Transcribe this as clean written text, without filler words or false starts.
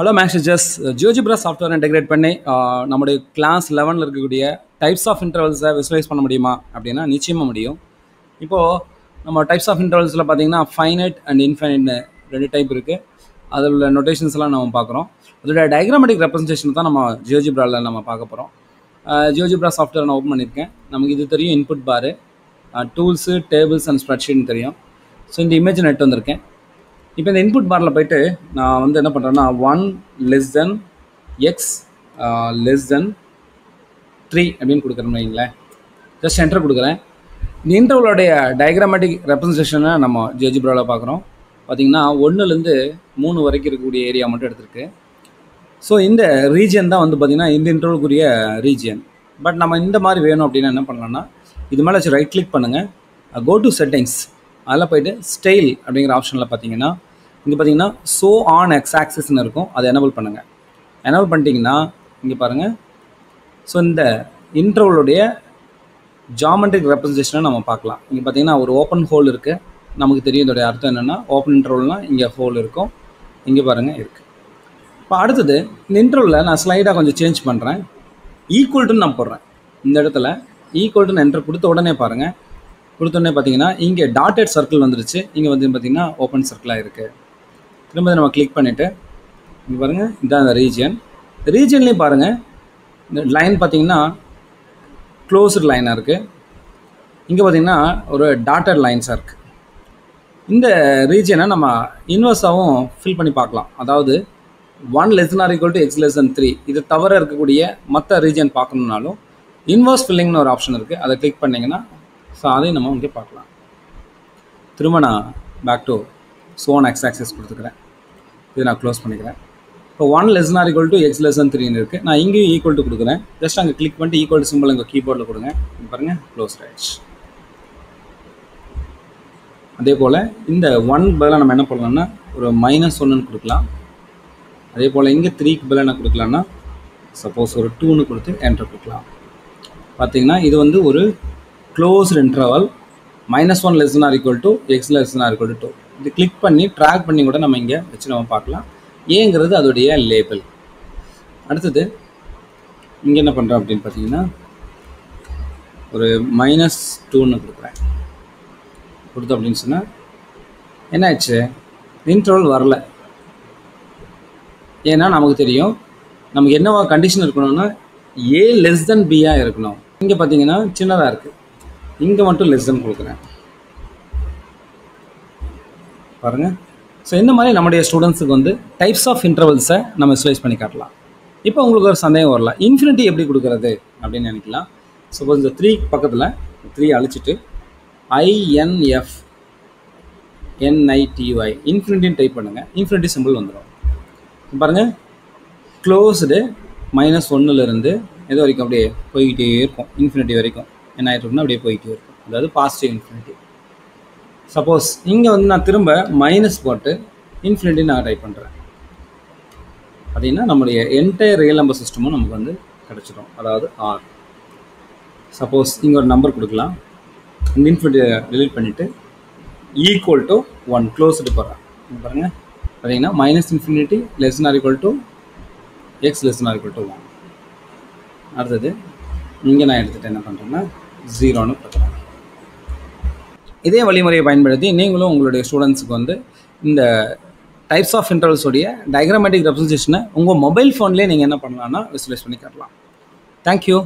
Hello மேக்ஸஸ் GeoGebra software integrate பண்ணி நம்முடைய class 11ல் இருக்கக்கூடிய டைப்ஸ் ஆஃப் இன்டர்வல்ஸை விசுவலைஸ் பண்ண முடியுமா அப்படின்னா நிச்சயமாக முடியும். இப்போது நம்ம டைப்ஸ் ஆஃப் இன்டர்வல்ஸில் பார்த்தீங்கன்னா ஃபைனைட் அண்ட் இன்ஃபைனைட்னு 2 டைப் இருக்குது. அதில் உள்ள நோட்டேஷன்ஸ்லாம் நம்ம பார்க்குறோம். அதோட டயக்ராமேட்டிக் ரெப்ரசன்டேஷன் தான் நம்ம ஜியோஜிப்ராவில் நம்ம பார்க்க போகிறோம். ஜியோஜிப்ரா சாஃப்ட்வேர் நான் ஓப்பன் பண்ணியிருக்கேன். நமக்கு இது தெரியும், இன்புட் பாரு, டூல்ஸு, டேபிள்ஸ் அண்ட் ஸ்ப்ரெட்ஷீட்னு தெரியும். ஸோ இந்த இமேஜ் நெட் வந்திருக்கேன். இப்போ இந்த இன்புட் பாரில் போய்ட்டு நான் வந்து என்ன பண்ணுறேன்னா 1 x <3 அப்படின்னு கொடுக்குறேன்னு வைங்களேன். ஜஸ்ட் என்டர் கொடுக்குறேன். இந்த இன்டர்வலோடைய டயக்ராமேட்டிக் ரெப்ரசன்டேஷனை நம்ம ஜியோஜிப்ராவில் பார்க்குறோம். பார்த்திங்கன்னா 1லேருந்து 3 வரைக்கும் இருக்கக்கூடிய ஏரியா மட்டும் எடுத்திருக்கு. ஸோ இந்த ரீஜியன் தான் வந்து பார்த்திங்கன்னா இந்த இன்டர்வலுக்குரிய ரீஜியன். பட் நம்ம இந்த மாதிரி வேணும் அப்படின்னா என்ன பண்ணலாம்னா இது மேலே வச்சு ரைட் கிளிக் பண்ணுங்கள், கோ டு செட்டிங்ஸ், அதில் போய்ட்டு ஸ்டைல் அப்படிங்கிற ஆப்ஷனில் பார்த்தீங்கன்னா இங்கே பார்த்தீங்கன்னா ஷோ ஆன் எக்ஸ் ஆக்சிஸ்ன்னு இருக்கும். அதை எனபிள் பண்ணுங்கள். எனபிள் பண்ணிட்டீங்கன்னா இங்கே பாருங்கள். ஸோ இந்த இன்டர்வலுடைய ஜாமெட்ரிக் ரெப்ரசன்டேஷனை நம்ம பார்க்கலாம். இங்கே பார்த்தீங்கன்னா ஒரு ஓப்பன் ஹோல் இருக்குது. நமக்கு தெரியும் இதோடைய அர்த்தம் என்னென்னா ஓப்பன் இன்டர்வல்னால் இங்கே ஹோல் இருக்கும். இங்கே பாருங்கள் இருக்குது. இப்போ அடுத்தது இந்த இன்டர்வலில் நான் ஸ்லைடாக கொஞ்சம் சேஞ்ச் பண்ணுறேன். ஈக்குவல் டுன்னு நான் போடுறேன். இந்த இடத்துல ஈக்குவல் டுன்னு என்டர் கொடுத்த உடனே பாருங்கள், கொடுத்தோடனே பார்த்தீங்கன்னா இங்கே டாட்டட் சர்க்கிள் வந்துருச்சு. இங்கே வந்து பார்த்திங்கன்னா ஓப்பன் சர்க்கிளாக இருக்குது. திரும்ப நம்ம கிளிக் பண்ணிவிட்டு இங்கே பாருங்கள், இதுதான் அந்த ரீஜியன். ரீஜியன்லேயும் பாருங்கள் இந்த லைன் பார்த்திங்கன்னா க்ளோஸ்டு லைனாக இருக்குது. இங்கே பார்த்திங்கன்னா ஒரு டாட்டட் லைன்ஸாக இருக்குது. இந்த ரீஜியனை நம்ம இன்வெர்ஸாகவும் ஃபில் பண்ணி பார்க்கலாம். அதாவது 1 < x < 3 இது தவிர இருக்கக்கூடிய மற்ற ரீஜியன் பார்க்கணுன்னாலும் இன்வெர்ஸ் ஃபில்லிங்னு ஒரு ஆப்ஷன் இருக்குது. அதை கிளிக் பண்ணிங்கன்னா ஸோ அதையும் நம்ம இங்கே பார்க்கலாம். திரும்ப நான் back to zone X axis கொடுத்துக்கிறேன். இது நான் க்ளோஸ் பண்ணிக்கிறேன். இப்போ 1 < x < 3 இருக்குது. நான் இங்கேயும் ஈக்குவல் டு கொடுக்குறேன். ஜஸ்ட் அங்கே கிளிக் பண்ணிட்டு ஈக்குவல் டு சிம்பிள் எங்கள் கீபோர்டில் கொடுங்க. பாருங்கள், க்ளோஸ் ஆயிடுச்சு. அதே போல் இந்த 1 பதிலாக நம்ம என்ன பண்ணலாம்னா ஒரு -1ன்னு கொடுக்கலாம். அதே போல் இங்கே 3க்கு பதிலாக என்ன கொடுக்கலாம்னா சப்போஸ் ஒரு 2ன்னு கொடுத்து என்டர் கொடுக்கலாம். பார்த்தீங்கன்னா இது வந்து ஒரு க்ளோஸ்டு இன்டர்வல். -1 < x < 2. இது கிளிக் பண்ணி ட்ராக் பண்ணி கூட நம்ம இங்கே வச்சு நம்ம பார்க்கலாம். ஏங்கிறது அதோடைய லேபிள். அடுத்தது இங்கே என்ன பண்ணுறோம் அப்படின்னு பார்த்தீங்கன்னா ஒரு -2ன்னு கொடுக்குறேன். கொடுத்தோம் அப்படின்னு சொன்னால் என்ன ஆயிடுச்சு, இன்டர்வல் வரல. ஏன்னா நமக்கு தெரியும் நமக்கு என்னவா கண்டிஷன் இருக்கணும்னா a < b இருக்கணும். இங்கே பார்த்தீங்கன்னா சின்னதாக இருக்குது, இங்கே மட்டும் லெஸ்ன்னு கொடுக்குறேன். பாருங்கள். ஸோ இந்த மாதிரி நம்முடைய ஸ்டூடெண்ட்ஸுக்கு வந்து டைப்ஸ் ஆஃப் இன்டர்வல்ஸை நம்ம விசுவலைஸ் பண்ணி காட்டலாம். இப்போ உங்களுக்கு ஒரு சந்தேகம் வரலாம், இன்ஃபினிட்டி எப்படி கொடுக்குறது அப்படின்னு நினைக்கலாம். சப்போஸ் இந்த 3 பக்கத்தில் 3 அழிச்சிட்டு INFNITY இன்ஃபினிட்டின்னு டைப் பண்ணுங்கள். இன்ஃபினிட்டி சிம்பிள் வந்துடும். பாருங்கள், க்ளோஸ்டு -1லேருந்து எது வரைக்கும் அப்படியே போய்கிட்டே இருக்கும், இன்ஃபினிட்டி வரைக்கும் என்ன ஆகிட்டு இருக்குன்னா அப்படியே போய்கிட்டே இருக்கும். அதாவது பாசிட்டிவ் இன்ஃபினிட்டி. சப்போஸ் இங்கே வந்து நான் திரும்ப மைனஸ் போட்டு இன்ஃபினிட்டி நான் டைப் பண்ணுறேன் அப்படின்னா நம்முடைய என்டையர் ரியல் நம்பர் சிஸ்டமும் நமக்கு வந்து கிடச்சிடும். அதாவது ஆர். சப்போஸ் இங்கே ஒரு நம்பர் கொடுக்கலாம். இந்த இன்ஃபினிட்டியை டிலீட் பண்ணிவிட்டு ஈக்குவல் டு 1 க்ளோஸ்டு போடுறேன். பாருங்கள், பார்த்தீங்கன்னா -∞ < x < 1. அடுத்தது இங்கே நான் எடுத்துகிட்டு என்ன பண்ணுறேன்னா 0ன்னு கொடுக்குறேன். இதே வழிமுறையை பயன்படுத்தி நீங்களும் உங்களுடைய ஸ்டூடெண்ட்ஸுக்கு வந்து இந்த டைப்ஸ் ஆஃப் இன்டர்வல்ஸோடைய டயக்ராமேட்டிக் ரெப்ரசன்டேஷனை உங்கள் மொபைல் ஃபோன்லேயே நீங்கள் என்ன பண்ணலான்னா விசுவலைஸ் பண்ணி காட்டலாம். தேங்க்யூ.